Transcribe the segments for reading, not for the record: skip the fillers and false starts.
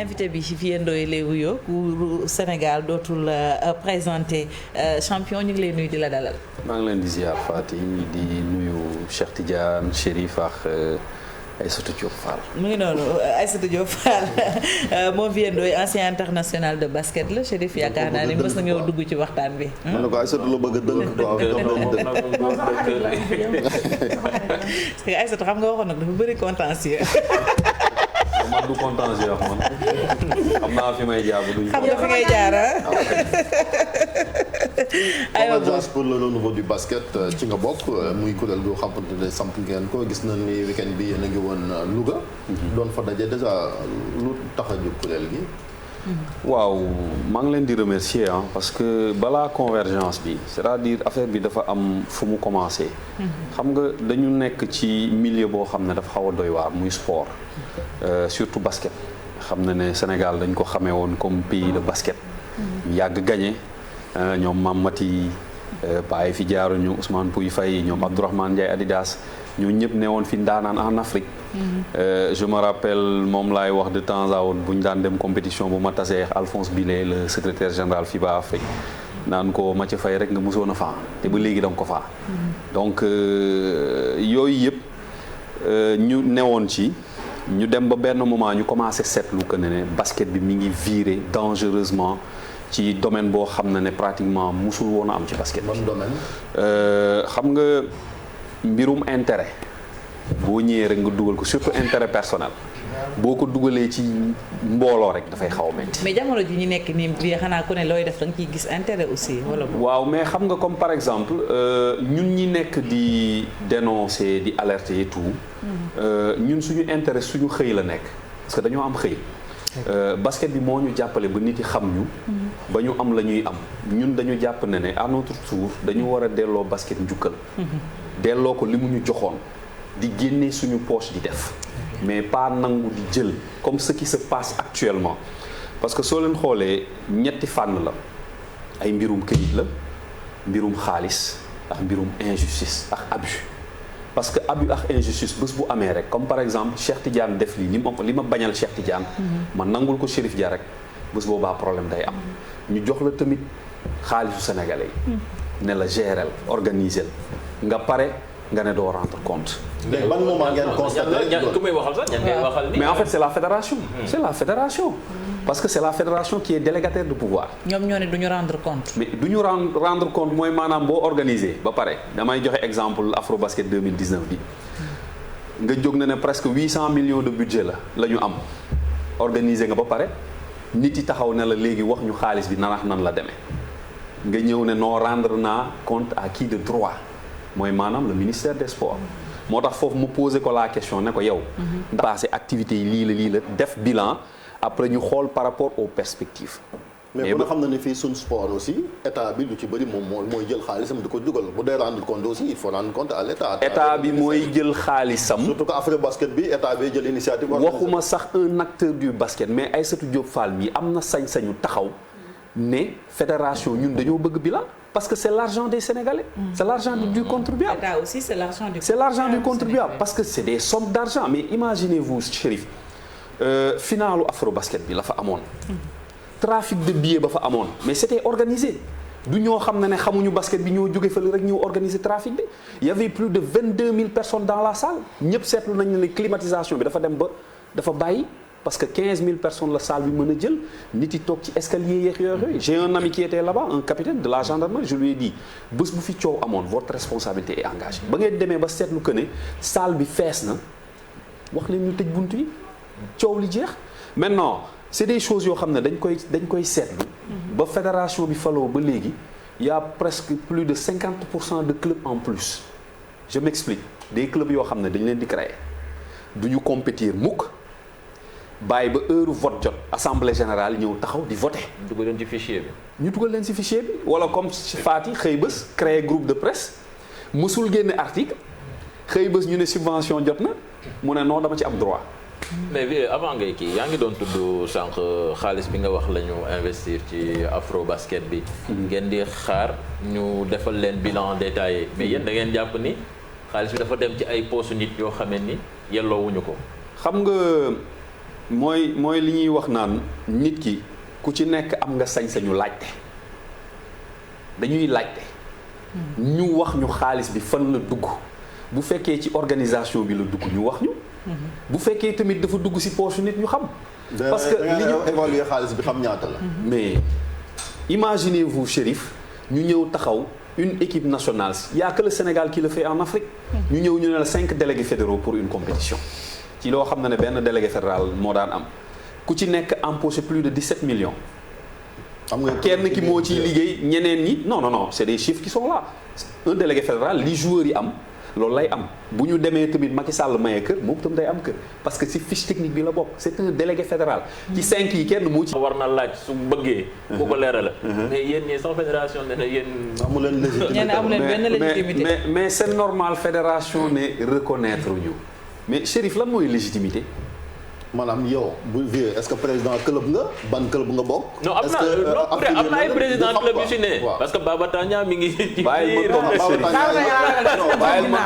invité bi Vieux Ndoye lay wuyoo ku Sénégal dootul présenté champion ñu ngi lay nuyu di la dalal. maa ngi leen di ziar Fati di nuyu Cheikh Tidiane Chérif ak Aïssatou Diop Fall. mu ngi noonu Aïssatou Diop Fall moom Vieux Ndoye ancien international de basket la Chérif yaakaar naa ni mës na ñëw dugg ci waxtaan bi. ma ne ko Aïssatou la bëgg a dënk quoi. parce que Aïssatou xam nga waxoon nag dafa bëri contentieux. man du contentieux wax man xam naa fi may jaar duñ. xam nga fi ngay jaar aywa agence pour le renouveau du basket ci nga bokk muy kuréel goo xamante ne samp ngeen ko gis nañ ni weekend bi yéen a ngi woon Louga. doon fa daje déjà lu tax a jóg kuréel gi. waaw maa ngi leen di remercier parce que balaa convergence bi c'est-à-dire affaire bi dafa am fu mu commencé. xam nga dañu nekk ci milieu boo xam ne dafa xaw a doy waar muy sport. surtout basket. xam na ne Sénégal dañ ko xamee woon comme pays de basket. yàgg gagné ñoom Mamati Paye fi jaaruñu Ousmane Pouye Faye ñoom Abdourahmane Ndiaye Adidas ñoo ñëpp ne woon fi ndaanaan en Afrique. Je me rappelle moom laay wax de temps à autre bu ñu daan dem compétition bu ma tasee Alphonse Billet le secrétaire général FIBA Afrique naan ko Mathieu Faye rek nga mosoon a faa te ba léegi da nga ko faa. donc yooyu yëpp ñu newoon ci ñu dem ba benn moment ñu commencé seetlu que ne basket bi mi ngi virer dangereusement ci domaine boo xam ne pratiquement musul woon a am ci basket bi. ban domaine. xam nga mbirum intérêt. boo ñëwee rek nga dugal ko surtout intérêt personnel boo ko dugalee ci mbooloo rek dafay xaw a metti. mais jamono ji ñu nekk nii bii xanaa ku ne looy def da nga ciy gis intérêt aussi wala. waaw mais xam nga comme par exemple ñun ñi nekk di dénoncer di alerter et tout. ñun suñu intérêt suñu xëy la nekk parce que dañoo am xëy. basket bi moo ñu jàppale ba nit yi xam ñu. ba ñu am la ñuy am ñun dañu jàpp ne à notre tour dañu war a delloo basket njukkal. delloo ko li mu ñu joxoon. di génne suñu poche di def mais pas nangu di jël comme ce qui se passe actuellement parce que soo leen xoolee ñetti fànn la ay mbirum këyit la mbirum xaalis ak mbirum injustice ak abus parce que abus ak injustice bés bu amee rek comme par exemple Cheikh Tidiane def lii li ma bañal Cheikh Tidiane man nangul ko Chérif Dia rek bés boobaa problème day am ñu jox la tamit xaalisu sénégalais yi ne la gérer organiser nga pare nga ne doo rendre compte. léegi ban moment ngeen constaté ku may waxal sax ñan ngay waxal ni. mais en fait c'est la fédération. c'est la fédération. parce que c'est la fédération qui est délégataire de pouvoir. ñoom ñoo ne du ñu rendre compte. mais du ñu rendre compte mooy maanaam boo organisé ba pare damay joxe exemple Afrobasket 2019 bi nga jóg na ne presque 800 millions de budget la ñu am organisé nga ba pare nit yi taxaw ne la léegi wax ñu xaalis bi nan la demee nga ñëw ne non rendre naa compte à qui de droit. mooy maanaam le ministère des sports moo tax foofu mu posé ko la question ne ko yow ndax passé activités yi lii la def bilan après ñu xool par rapport aux perspectives mais bu nga xam na ne fii suñ sport aussi état bi lu ci bëri moom mooy jël xaalisam di ko dugal bu dee rendre compte aussi il faut rendre compte à l'état. état bi mooy jël xaalisam. surtout que affaire basket bi état bi jël initiative. waxuma sax un acteur du basket mais Aïssatou Diop Fall mi am na sañ-sañu taxaw ne fédération ñun dañoo bëgg bilan parce que c'est l'argent des Sénégalais. C'est l'argent du contribuable. État aussi c'est l'argent du. C'est l'argent du contribuable parce que c'est des sommes d'argent mais imaginez-vous Chérif finalu Afrobasket bi la fa amoon. trafic de billets ba fa amoon mais c'était organisé du ñoo xam ne xamuñu basket bi ñoo jóge fële rek ñëw organiser trafic bi. Il y avait plus de 22 000 personnes dans la salle ñëpp seetlu nañu ne climatisation bi dafa dem ba dafa bàyyi. parce que 15 000 personnes la salle bi mën a jël nit yi toog ci escalier yeex yooyu j'ai un ami qui était là-bas un capitaine de la gendarmerie je lui ai dit bés bu fi coow amoon votre responsabilité est engagée ba ngeen demee ba seetlu que ne salle bi fees na wax leen ñu tëj buntu yi coow li jeex maintenant c'est des choses yoo xam ne dañ koy seetlu ba fédération bi faloo ba léegi il y a presque plus de 50% de clubs en plus je m'explique des clubs yoo xam ne dañ leen di créer du ñu compétir mukk bàyyi ba heure vote jot assemblée générale ñëw taxaw di voter. dugal leen ci fichier bi. ñu dugal leen ci fichier bi wala comme Fati xëy bés créer groupe de presse mësul génne article xëy bés ñu ne subvention jot na mu ne non dama ci am droit. mais bi avant ngay kii yaa ngi doon tudd sànq xaalis bi nga wax la ñu investir ci Afrobasket bi. ngeen di xaar ñu defal leen bilan détaillé mais yéen da ngeen jàpp ni xaalis bi dafa dem ci ay poches nit yoo xamee ni yelloowuñu ko. xam nga mooy li ñuy wax naan nit ki ku ci nekk am nga sañ-sañu laajte dañuy laajte. ñu wax ñu xaalis bi fan la dugg bu fekkee ci organisation bi la dugg ñu wax ñu. bu fekkee tamit dafa dugg ci poche nit ñu xam. parce que li ñu évaluer xaalis bi xam ñaata la. mais imaginez-vous Chérif ñu ñëw taxaw une équipe nationale y a que le Sénégal qui le fait en Afrique. ñu ñëw ñu ne la 5 délégués fédéraux pour une compétition. ci loo xam ne benn délégué fédéral moo daan am ku ci nekk empoché plus de 17 millions. xam nga kenn ki moo ciy liggéey ñeneen ñi non c'est des chiffres qui sont là un délégué fédéral li joueurs yi am loolu lay am bu ñu demee tamit Macky Sall maye kër moom tam day am kër parce que ci fiche technique bi la bokk c'est un délégué fédéral. ci 5 yi kenn moo ci. war na laaj su bëggee. bu ko leeral la. mais yéen ñii sax fédération ne na yéen. amu leen légitimité mais c'est normal fédération ne reconnaître ñu mais Chérif lan mooy légitimité. maanaam yow bu vieux est-ce que président club nga ban club nga bokk. non am na ay président club yu si ne. parce que Baba Tandian mi ngi ci biir. bàyyil ma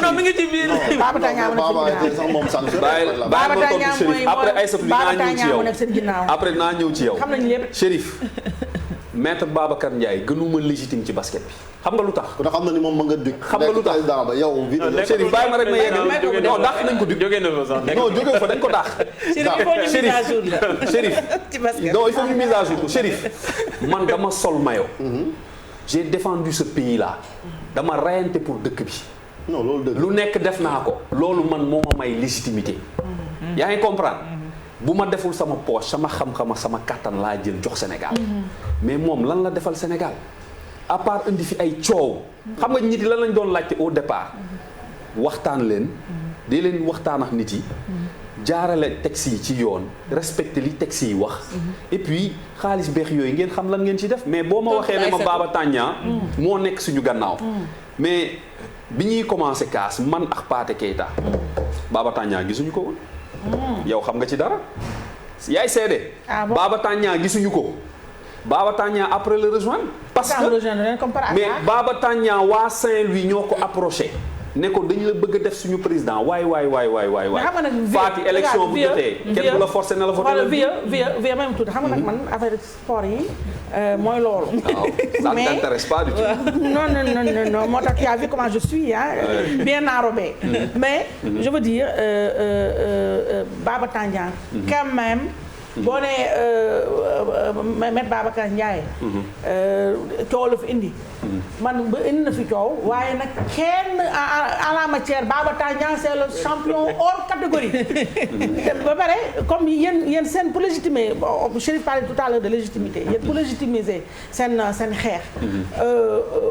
am mi ngi ci biir. Baba Tandian sax moom sant. bàyyil ma tontu Chérif après Aïssatou dinaa ñëw ci yow après dinaa ñëw ci yow. xam nañu lépp Chérif maître Babacar Ndiaye gënuma légitime ci basket bi xam nga lu tax. kon xam na ni moom ma nga dugg. xam nga lu tax président ba yow. Chérif bàyyi ma rek ma yegg non dàq nañ ko dugg. jóge na fa sax non jóge fa dañ ko dàq. Chérif non il faut ñu mise à jour Chérif man dama sol maillot. j'ai défendu ce pays là dama rayante pour dëkk bi. non loolu dëgg lu nekk def naa ko. loolu man moo ma may légitimité. yaa ngi comprendre. bu ma deful sama poche sama xam-xama sama kàttan laa jël jox Sénégal. mais moom lan la defal Sénégal à part indi fi ay coow. xam nga nit yi lan lañ doon laajte au départ. waxtaan leen. di leen waxtaan ak nit yi. jaarale texte yi ci yoon respecté li texte yi wax. et puis xaalis beex yooyu ngeen xam lan ngeen ci def mais boo ma waxee ne ma Baba Tandian moo nekk suñu gannaaw. mais bi ñuy commencé kaas man ak Pathé Keita. Baba Tandian gisuñu ko woon. yow xam nga ci dara. yaay seede. Baba Tandian gisuñu ko. Baba Tandian après le rejoindre. parce que mais Baba Tandian waa Saint-Louis ñoo ko approché. ne ko dañu la bëgg a def suñu président waay. Faati élection bu jotee. kenn du la forcé na la voté la. via même tout xam nga nag man affaire sport yi mooy loolu. ça ne t'intéresse pas du tout. non moo tax tu as vu comment je suis bien enrobé. mais je veux dire Baba Tandian. quand même. boo nee Maître Babacar Ndiaye. coow la fi indi. man ba indi na fi coow waaye nag kenn en la matière Baba Tandian c'est le champion hors catégorie. ba pare comme yéen seen pour légitimer Chérif parlait tout à l'heure de légitimité yéen pour légitimiser seen xeex.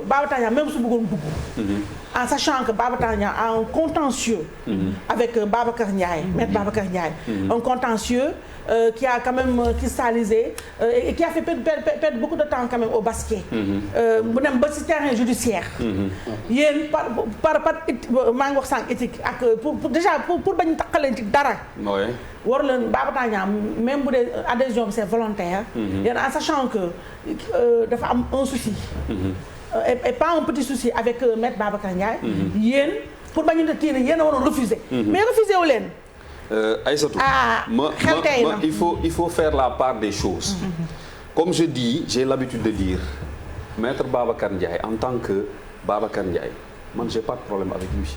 Baba Tandian même su bëggoon dugg. en sachant que Baba Tandian a un contentieux. avec Babacar Ndiaye Maître Babacar Ndiaye. un contentieux. Qui a quand même cristallisé et qui a fait perdre beaucoup de temps quand même au basket. bu dem ba ci terrain judiciaire. yéen par maa ngi wax sànq éthique ak déjà pour bañ taqaleen ci dara. war leen Baba Tandian même bu dee adhésion bi c'est volontaire. yéen en sachant que dafa am un souci. et pas un petit souci avec Maître Babacar Ndiaye. yéen pour bañ a tirer yéen a waroon refuser. mais refuser wu leen. Aïssatou, il faut faire la part des choses. Comme je dis, j'ai l'habitude de dire, Maître Babacar Ndiaye, en tant que Babacar Ndiaye, moi j'ai pas de problème avec lui.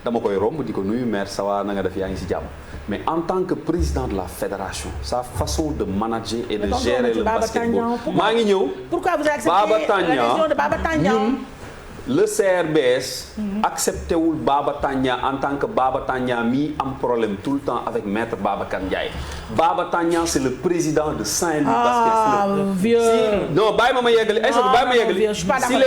dama koy romb di ko nuyu maire ça va na nga def yaa ngi ci jàmm mais en tant que président de la fédération sa façon de manager et de gérer le basketball maa ngi ñëw. Pourquoi vous acceptez l'adhésion de Baba Tandian? Le CRBS accepté wul Baba Tandian en tant que Baba Tandian mi am problème tout le temps avec Maître Babacar Ndiaye. Baba Tandian c'est le président de Saint-Louis Basket Club. Non bàyyi ma yeggali Aïssatou bàyyi ma yeggali. S'il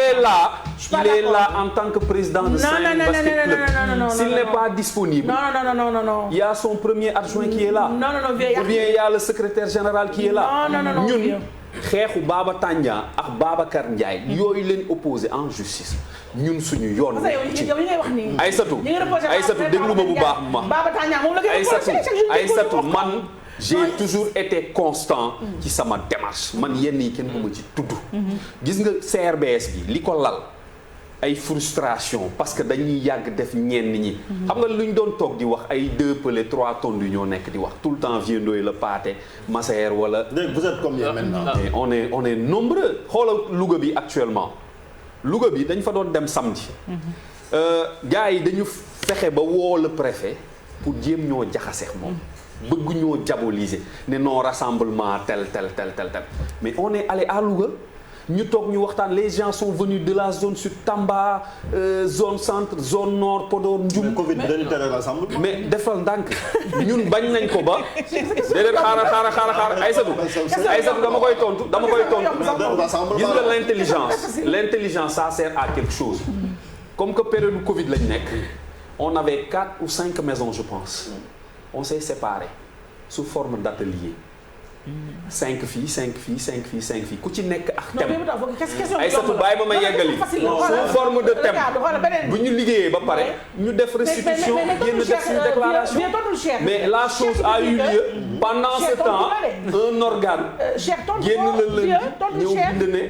est là en tant que président de Saint-Louis Basket Club. S'il n'est pas disponible. Non. Il y a son premier adjoint qui est là. Non, ou bien il y a le secrétaire général qui est là. Non. ñun xeexu Baba Tandian ak Babacar Ndiaye yooyu leen opposé en justice ñun suñu yoon. Aïssatou déglu ma bu baax ma. Aïssatou man j'ai toujours été constant ci sama démarche man yenn yi kenn du ma ci tudd. gis nga CRBS bi li ko lal ay frustration parce que dañuy yàgg def ñenn ñi. xam nga lu ñu doon toog di wax ay 2 pelés 3 tonnes yu ñoo nekk di wax tout le temps Vieux Ndoye la Pathé Massaer wala. vous êtes combien maintenant. mais on est nombreux xoolal Louga bi actuellement Louga bi dañ fa doon dem samedi. gars yi dañu fexe ba woo le préfet pour jéem ñoo jaxaseex moom. bëgg ñoo diaboliser ne non rassemblement tel mais on est allé à Louga. ñu toog ñu waxtaan les gens sont venus de la zone sud Tamba zone centre zone nord Podor Ndioum. Covid dañu tere rassemblement. mais defal ndànk ñun bañ nañ ko ba. déedéet xaaral Aïssatou dama koy tontu. gis nga l'intelligence ça sert à quelque chose. comme que période Covid lañ nekk. on avait 4 ou 5 maisons je pense. on s'est séparés sous forme d'atelier. 5 filles 5 filles 5 filles 5 filles ku ci nekk ak thème. Aïssatou bàyyi ma yeggali. sous forme de thème. bu ñu liggéeyee ba pare. ñu def restitution génn def suñu déclaration. mais la chose a eu lieu. pendant ce temps un organe. génn la lundi ñëw bind ne.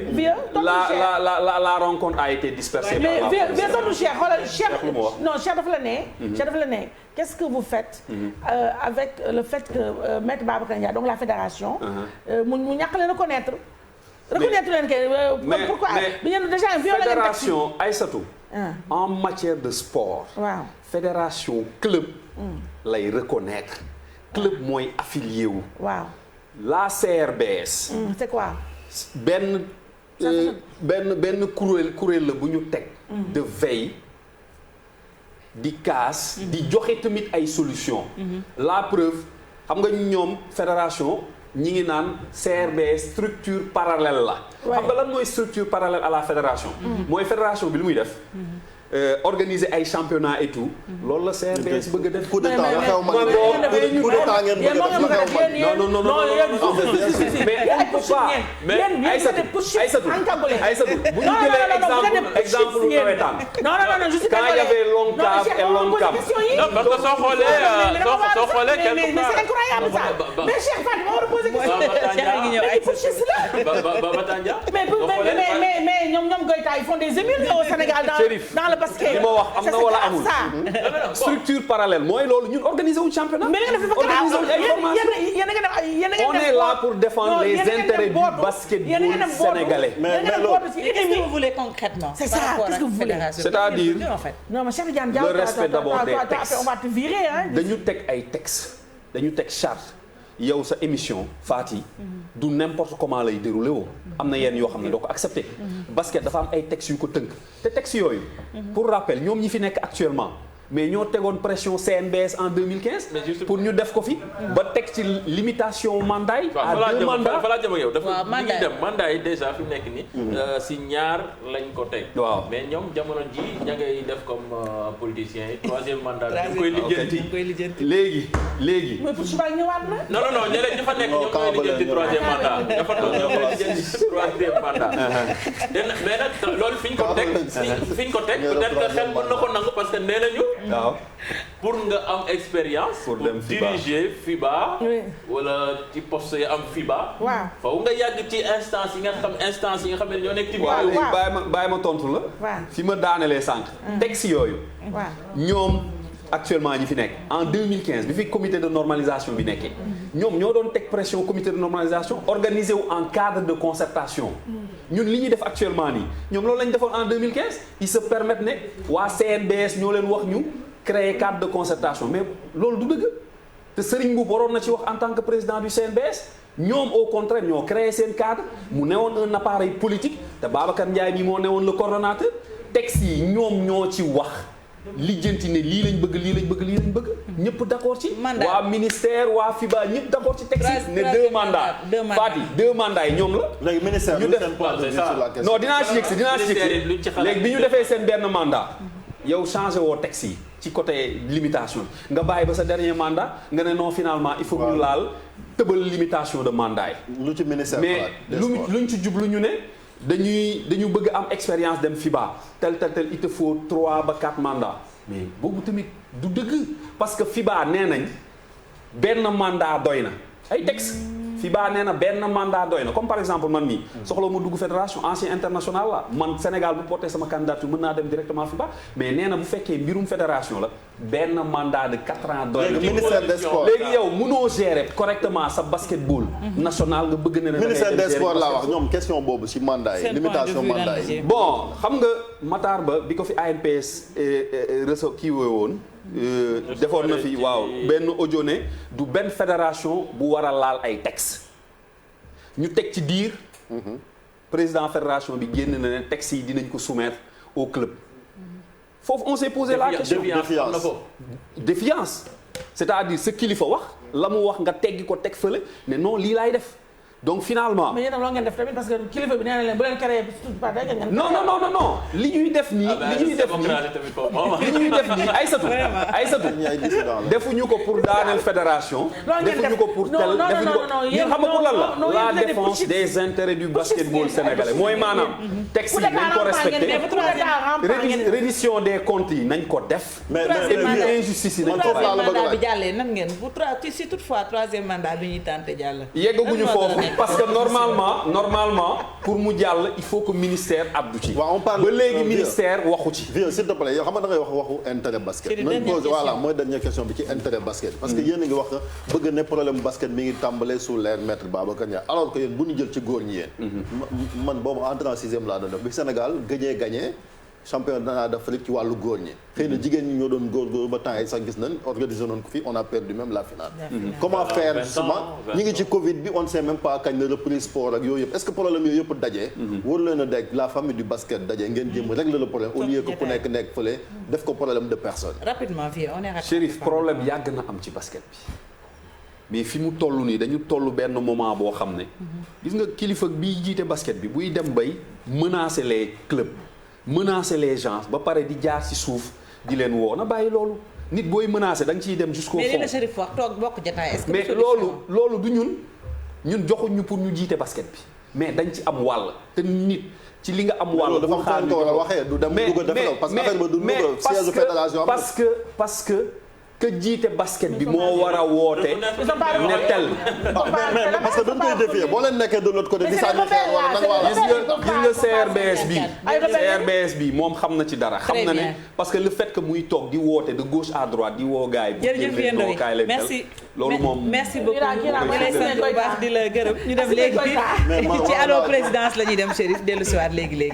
la rencontre a été dispersée. mais vieux tontu Cheikh xoolal Cheikh dafa la ne. Qu'est-ce que vous faites avec le fait que Maître Babacar Ndiaye donc la fédération. mu ñàkk leen reconnaître leen que. pourquoi bi ngeen déjà violé fédération Aïssatou. en matière de sport. waaw fédération club. lay reconnaître. club mooy affilié wu. waaw la CRBS. c'est quoi. benn kuréel la bu ñu teg. de veille. di kaas di joxe tamit ay solution la preuve xam nga ñoom fédération ñi ngi naan CRBS structure parallèle la xam nga lan mooy structure parallèle à la fédération mooy fédération bi lu muy def organiser ay championnat et tout loolu la CRBS bëgg a def coup d'état la xew man coup d'état ngeen bëgg a def la xew man non mais Aïssatou bu ñu jëlee exemple nawetaan quand il y avait l'ONCAV et l'ONCAM non parce que soo xoolee mais c'est incroyable ça mais Cheikh Fatou ma war a poser question mais ñoom Goïta ils font des émules au Sénégal dans le basket. li ma wax am na wala amul structure parallèle mooy loolu ñun organiser wu championnat. organiser wu ay formation on est là pour défendre les intérêts du basketball sénégalais. mais qu'est-ce que vous voulez concrètement. c'est ça qu'est-ce que vous voulez. c'est-à-dire non mais Cheikh Tidiane Diaw le respect d'abord des textes. on va te virer hein. dañu teg ay textes dañu teg charte yow sa émission Fati du n'importe comment lay déroulé woo am na yenn yoo xam ne doo ko accepté basket dafa am ay textes yu ko tënk te textes yooyu pour rappel ñoom ñi fi nekk actuellement mais ñoo tegoon pression CNBS en 2015 pour ñu def ko fi ba teg ci limitation mandat yi à 2 mandats fa laa jëm ak yow dafa mi ngi dem mandat yi déjà fi mu nekk ni si ñaar lañ ko teg waaw mais ñoom jamono ji ña ngay def comme politiciens yi 3e mandat ñu koy lijjanti léegi mais pour suba ñëwaat na. non ñeneen ñi fa nekk ñoo koy lijjanti 3e mandat ña fa toog ñoo koy lijjanti 3e mandat mais nag loolu fi ñu ko teg peut-être que xel mën na ko nangu parce que nee nañu waaw pour nga am expérience. pour dem FIBA diriger FIBA. wala ci poste yi am FIBA. waaw foofu nga yàgg ci instance yi nga xam ne ñoo nekk ci biir. waaw léegi bàyyi ma tontu la. waaw fi ma daanelee sànq. texte yooyu. waaw ñoom actuellement ñi fi nekk en 2015 bi fi comité de normalisation bi nekkee. ñoom ñoo doon teg pression comité de normalisation organisé wu en cadre de concertation. ñun li ñuy def actuellement nii ñoom loolu la ñu defoon en 2015 ils se permettent ne waa CNBS ñoo leen wax ñu créer cadre de concertation mais loolu du dëgg te Serigne Mboup waroon na ci wax en tant que président du CNBS ñoom au contraire ñoo créé seen cadre mu newoon un appareil politique te Babacar Ndiaye mi moo newoon le coordonnateur texte yi ñoom ñoo ci wax lijjanti ne lii lañ bëgg ñëpp d'accord ci. waa ministère waa FIBA ñëpp d'accord ci texte yi ne 2 mandats. Fati 2 mandats yi ñoom la. léegi ministère ñu def non dinaa ci yegsi léegi bi ñu defee seen benn mandat. yow changé woo texte yi ci côté limitation nga bàyyi ba sa dernier mandat nga ne non finalement il faut que ñu laal tëbal limitation de mandat yi. lu ci ministère mais luñ ci jublu ñu ne. dañu bëgg am expérience dem FIBA tel il te faut 3 ba 4 mandats mais boobu tamit du dëgg parce que FIBA nee nañ benn mandat doy na ay texte FIBA nee na benn mandat doy na comme par exemple man mii soxla ma dugg fédération ancien international la man Sénégal bu porté sama candidature mën naa dem directement FIBA mais nee na bu fekkee mbirum fédération la benn mandat de 4 ans doy na. ministère des sports léegi yow mënoo gérer correctement sa basketball national nga bëgg ne ministère des sports laa wax ñoom question boobu ci mandat yi limitation mandat yi. bon xam nga Matar Ba bi ko fi ANPS réseau kii woon defoon na fi waaw benn audio ne du benn fédération bu war a laal ay textes ñu teg ci diir président fédération bi génn na ne textes yi dinañ ko soumettre au club foofu on s'est posé la question défiance c'est-à-dire ce kilifa wax la mu wax nga teggi ko teg fële ne non lii laay def donc finalement. mais yéen a loo ngeen def tamit parce que kilifa bi nee na leen bu leen créé parti ngeen. non li ñuy def nii. li ñuy def nii Aïssatou defuñu ko pour daaneel fédération. defuñu ko pour tel defuñu ko ñun xam nga pour lan la défense des intérêts du basketball sénégalais mooy maanaam. texte yi nañ ko respecté reddition des comptes yi nañ ko def. mais injustice yi nañ ko bàyyi. mandat bi jàllee nan ngeen bu si toutefois troisième mandat bi ñuy tenté jàll. yeggaguñu foofu. parce que normalement pour mu jàll il faut que ministère addu ci. waaw on parle ba léegi ministère waxu ci. vieux s'il te plaît yow xam nga da ngay wax waxu intérêt basket. nañ pose voilà mooy dernière question bi ci intérêt basket. parce que yéen a ngi wax bëgg ne problème basket mi ngi tàmbalee sous l'ère maître Babacar Niang alors que yéen bu ñu jël ci góor ñi yéen. man boobu entrée en sixième laa doon def bi Sénégal gagné championnat d'Afrique ci wàllu góor ñi xëy na jigéen ñi ñoo doon góor ba temps yi sax gis nañ organisé nañ ko fii on a perdu même la finale. comment faire justement ñi ngi ci Covid bi on ne sait même pas kañ la reprise sport ak yooyu yëpp est-ce que problème yooyu yëpp daje. war leen a dégg la famille du basket daje ngeen jéem régler le problème au lieu que ku nekk fële def ko problème de personne. rapidement fii on est rapide. Chérif problème yàgg na am ci basket bi mais fi mu toll nii dañu toll benn moment boo xam ne. gis nga kilifa bi jiite basket bi buy dem bay menacer les clubs. menacer les gens ba pare di jaar ci suuf di leen woo na bàyyi loolu nit booy menacer da nga ciy dem jusqu'au fond. mais li la Chérif wax toog bokk jotaay est-ce que mais loolu du ñun joxuñu pour ñu jiite basket bi mais dañ ci am wàll te nit ci li nga am wàll. dafa xaar ko war a waxee du dem dugg defal parce que affaire ba du dugg siège fédération parce que jiite basket bi moo war a woote. ne tel. mais parce que dañ koy défier boo leen nekkee de l'autre côté di sànni xeer wala nag wala. gis nga CRBS bi moom xam na ci dara. xam na ne parce que le fait que muy toog di woote de gauche à droite di woo gars yi. jërëjëf yéen doy merci loolu moom merci beaucoup ñu lay sant bu baax di la gërëm ñu dem léegi ci allo présidence la ñuy dem Chérif dellu si waat léegi.